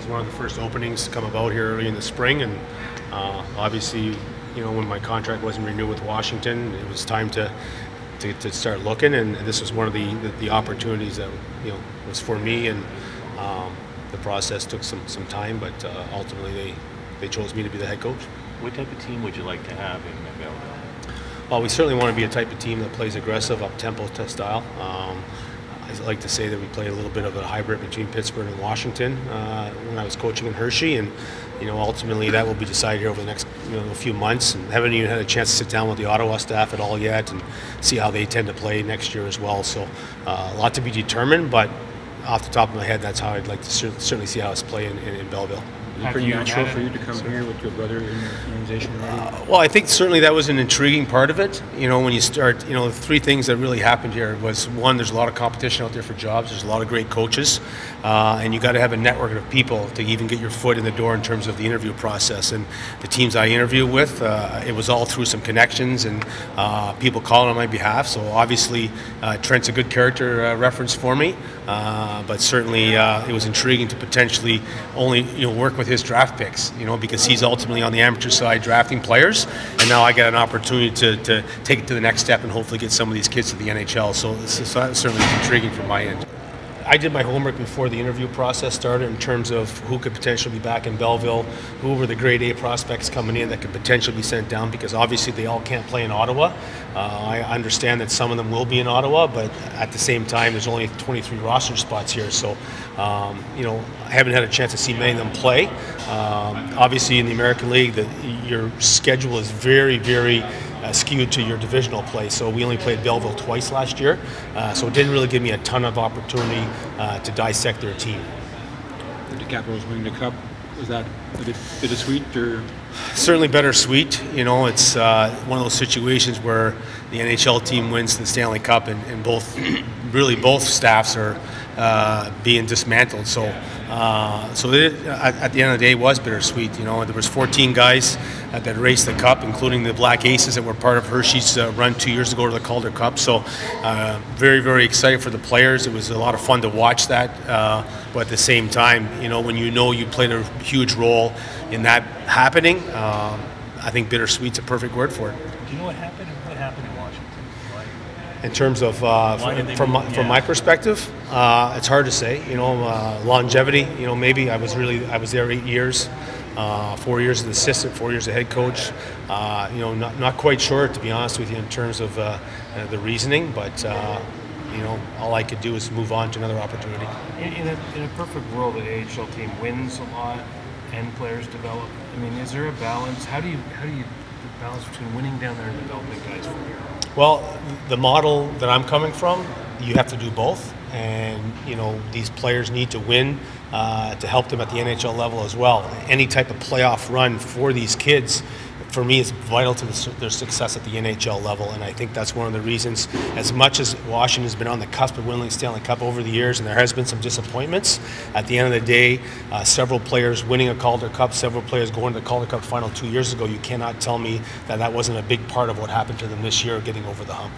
one of the first openings to come about here early in the spring, and obviously, when my contract wasn't renewed with Washington, it was time to start looking, and this was one of the opportunities that was for me, and the process took some time, but ultimately they chose me to be the head coach. What type of team would you like to have in Belleville? Well, we certainly want to be a type of team that plays aggressive, up-tempo style. I like to say that we play a little bit of a hybrid between Pittsburgh and Washington when I was coaching in Hershey, and ultimately that will be decided here over the next few months. And haven't even had a chance to sit down with the Ottawa staff at all yet and see how they tend to play next year as well. So a lot to be determined, but off the top of my head, that's how I'd like to certainly see how it's play in Belleville. Is it pretty natural for you to come here with your brother in the organization already? Well, I think certainly that was an intriguing part of it. When you start, the three things that really happened here was, one, there's a lot of competition out there for jobs. There's a lot of great coaches, and you got to have a network of people to even get your foot in the door in terms of the interview process. And the teams I interview with, it was all through some connections and people calling on my behalf. So obviously, Trent's a good character reference for me, but certainly it was intriguing to potentially only work with his draft picks, because he's ultimately on the amateur side drafting players, and now I get an opportunity to take it to the next step and hopefully get some of these kids to the NHL. So that certainly is intriguing from my end. I did my homework before the interview process started in terms of who could potentially be back in Belleville, who were the grade A prospects coming in that could potentially be sent down, because obviously they all can't play in Ottawa. I understand that some of them will be in Ottawa, but at the same time there's only 23 roster spots here, so I haven't had a chance to see many of them play. Obviously in the American League, your schedule is very, very skewed to your divisional play. So we only played Belleville twice last year, so it didn't really give me a ton of opportunity to dissect their team. Did the Capitals win the Cup? Was that a bit bittersweet, or? Certainly bittersweet. It's one of those situations where the NHL team wins the Stanley Cup, and both staffs are being dismantled. So at the end of the day, it was bittersweet. There was 14 guys that raced the Cup, including the Black Aces that were part of Hershey's run 2 years ago to the Calder Cup. So very, very excited for the players. It was a lot of fun to watch that. But at the same time, when you played a huge role in that happening, I think bittersweet's a perfect word for it. Do you know what happened? What happened in Washington? In terms of from my perspective, it's hard to say. Longevity. Maybe I was there 8 years, 4 years as an assistant, 4 years as a head coach. Not quite sure, to be honest with you, in terms of the reasoning, but all I could do is move on to another opportunity. In a perfect world, an AHL team wins a lot and players develop. I mean, is there a balance? How do you balance between winning down there and developing guys from here? Well, the model that I'm coming from, you have to do both, and these players need to win to help them at the NHL level as well. Any type of playoff run for these kids, for me, is vital to their success at the NHL level, and I think that's one of the reasons. As much as Washington's been on the cusp of winning the Stanley Cup over the years, and there has been some disappointments, at the end of the day, several players winning a Calder Cup, several players going to the Calder Cup final 2 years ago, you cannot tell me that wasn't a big part of what happened to them this year, getting over the hump.